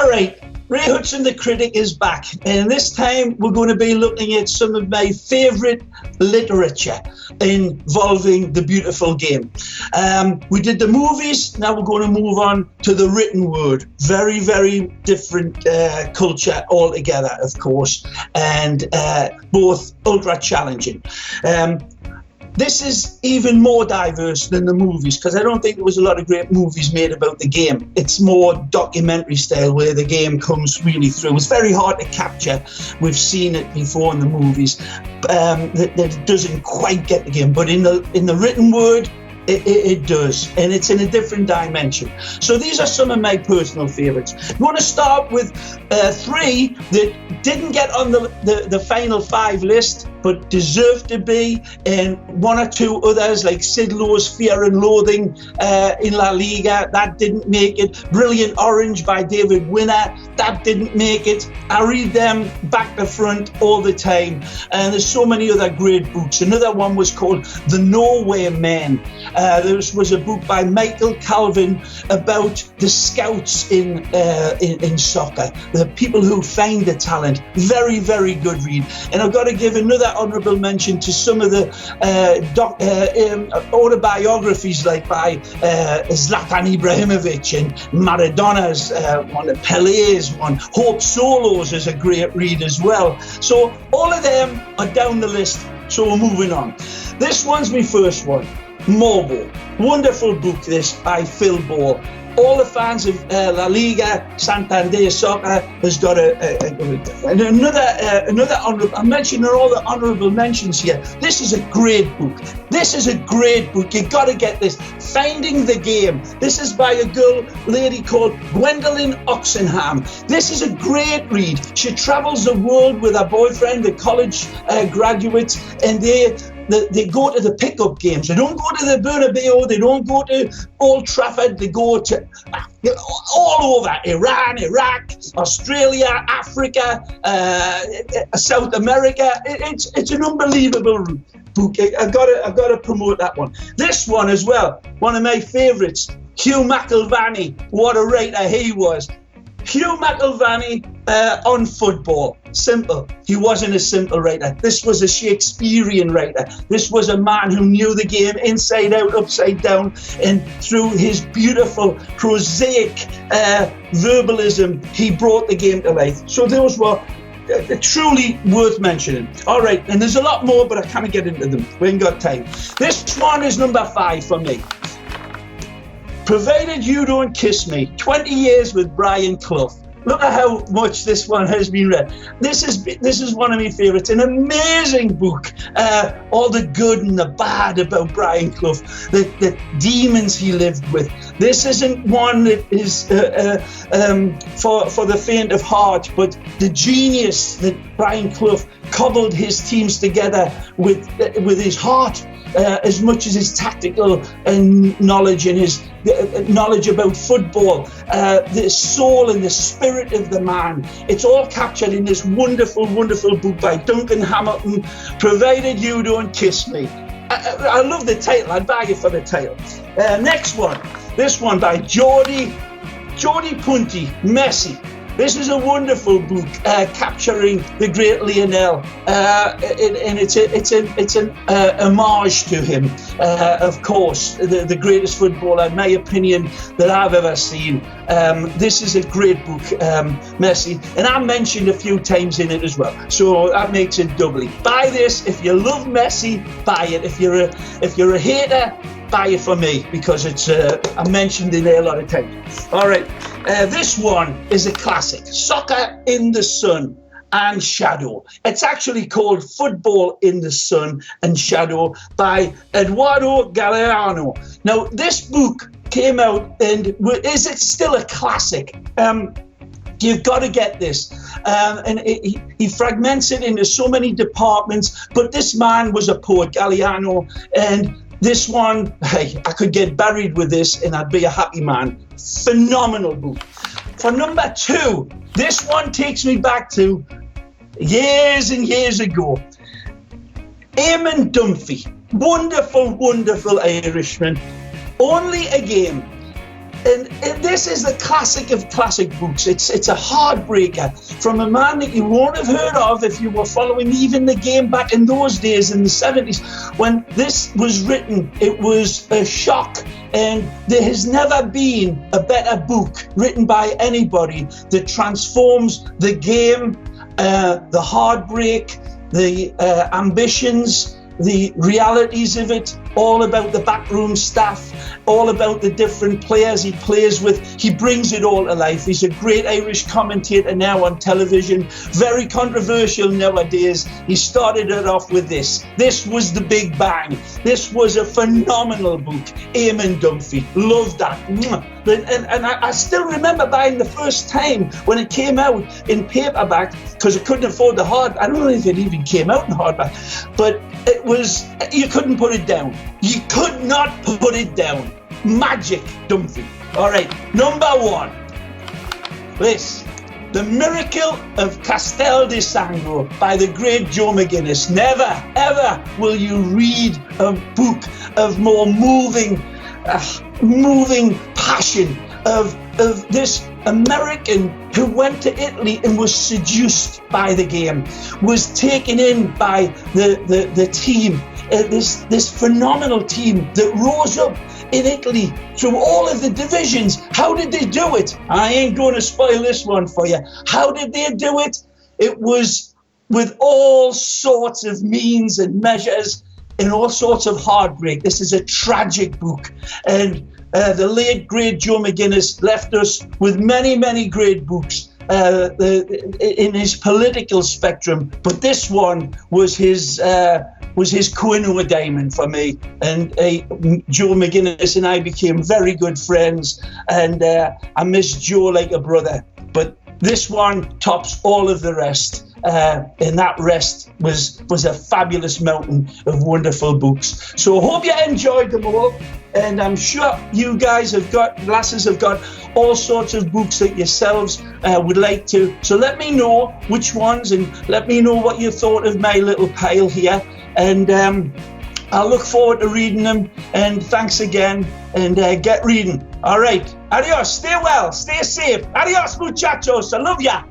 All right, Ray Hudson, the critic, is back. And this time we're going to be looking at some of my favourite literature involving the beautiful game. We did the movies, now we're going to move on to the written word. Very, very different culture altogether, of course, and both ultra challenging. This is even more diverse than the movies, because I don't think there was a lot of great movies made about the game. It's more documentary style where the game comes really through. It's very hard to capture. We've seen it before in the movies. That it doesn't quite get the game, but in the written word, it does, and it's in a different dimension. So these are some of my personal favourites. I'm going to start with three that didn't get on the final five list, but deserve to be, and one or two others like Sid Lowe's Fear and Loathing in La Liga, that didn't make it. Brilliant Orange by David Winner, that didn't make it. I read them back to front all the time, and there's so many other great books. Another one was called The Norway Men. This was a book by Michael Calvin about the scouts in soccer, the people who find the talent. Very, very good read. And I've got to give another honourable mention to some of the autobiographies, like by Zlatan Ibrahimovic and Maradona's one, Pelé's one. Hope Solo's is a great read as well. So all of them are down the list, so we're moving on. This one's my first one, Morbo. Wonderful book, this, by Phil Ball. All the fans of La Liga, Santander Soccer has got another honourable. I'm mentioning all the honourable mentions here. This is a great book. This is a great book. You've got to get this. Finding the Game. This is by a lady called Gwendolyn Oxenham. This is a great read. She travels the world with her boyfriend, the college graduates, and they go to the pickup games. They don't go to the Bernabeu. They don't go to Old Trafford. They go to all over Iran, Iraq, Australia, Africa, South America. It's an unbelievable book. I've got to promote that one. This one as well, one of my favourites, Hugh McIlvanney. What a writer he was. Hugh McIlvanney on football. Simple. He wasn't a simple writer. This was a Shakespearean writer. This was a man who knew the game inside out, upside down, and through his beautiful, prosaic verbalism, he brought the game to life. So those were truly worth mentioning. All right, and there's a lot more, but I can't get into them. We ain't got time. This one is number 5 for me. Provided You Don't Kiss Me, 20 years with Brian Clough. Look at how much this one has been read. This is one of my favourites. An amazing book. All the good and the bad about Brian Clough. The demons he lived with. This isn't one that is for the faint of heart, but the genius that Brian Clough cobbled his teams together with his heart. As much as his tactical knowledge and his knowledge about football, the soul and the spirit of the man. It's all captured in this wonderful, wonderful book by Duncan Hamilton, Provided You Don't Kiss Me. I love the title. I'd buy it for the title. Next one. This one by Jordi Punti, Messi. This is a wonderful book capturing the great Lionel, and it's an homage to him. Of course, the greatest footballer, in my opinion, that I've ever seen. This is a great book, Messi, and I'm mentioned a few times in it as well, so that makes it doubly. Buy this if you love Messi. Buy it if you're a hater. Buy it for me, because it's I'm mentioned in there a lot of times. All right, this one is a classic, Soccer in the Sun and Shadow. It's actually called Football in the Sun and Shadow by Eduardo Galeano. Now, this book came out, and is it still a classic? You've got to get this. And he fragments it into so many departments, but this man was a poet, Galeano, and this one, hey, I could get buried with this and I'd be a happy man. Phenomenal book. For number 2, this one takes me back to years and years ago. Eamon Dunphy, wonderful, wonderful Irishman. Only a Game. And this is the classic of classic books. It's a heartbreaker from a man that you won't have heard of if you were following even the game back in those days in the 70s. When this was written, it was a shock. And there has never been a better book written by anybody that transforms the game, the heartbreak, the ambitions, the realities of it, all about the backroom staff, all about the different players he plays with. He brings it all to life. He's a great Irish commentator now on television, very controversial nowadays. He started it off with this. This was the Big Bang. This was a phenomenal book. Eamon Dunphy, loved that. And I still remember buying the first time when it came out in paperback, because I couldn't afford the hard. I don't know if it even came out in hardback, but it was, you couldn't put it down. You could not put it down. Magic, Dunphy. All right, number one. This, The Miracle of Castel de Sangro by the great Joe McGinnis. Never, ever will you read a book of more moving passion of this American who went to Italy and was seduced by the game, was taken in by the team, this phenomenal team that rose up in Italy through all of the divisions. How did they do it? I ain't going to spoil this one for you. How did they do it? It was with all sorts of means and measures and all sorts of heartbreak. This is a tragic book. And the late, great Joe McGinnis left us with many, many great books in his political spectrum. But this one was his Koh-i-Noor diamond for me. And Joe McGinnis and I became very good friends. And I miss Joe like a brother. But this one tops all of the rest. And that rest was a fabulous mountain of wonderful books. So I hope you enjoyed them all. And I'm sure you guys lasses have got all sorts of books that yourselves would like to. So let me know which ones, and let me know what you thought of my little pile here. And I'll look forward to reading them. And thanks again, and get reading. All right. Adios. Stay well. Stay safe. Adios, muchachos. I love ya.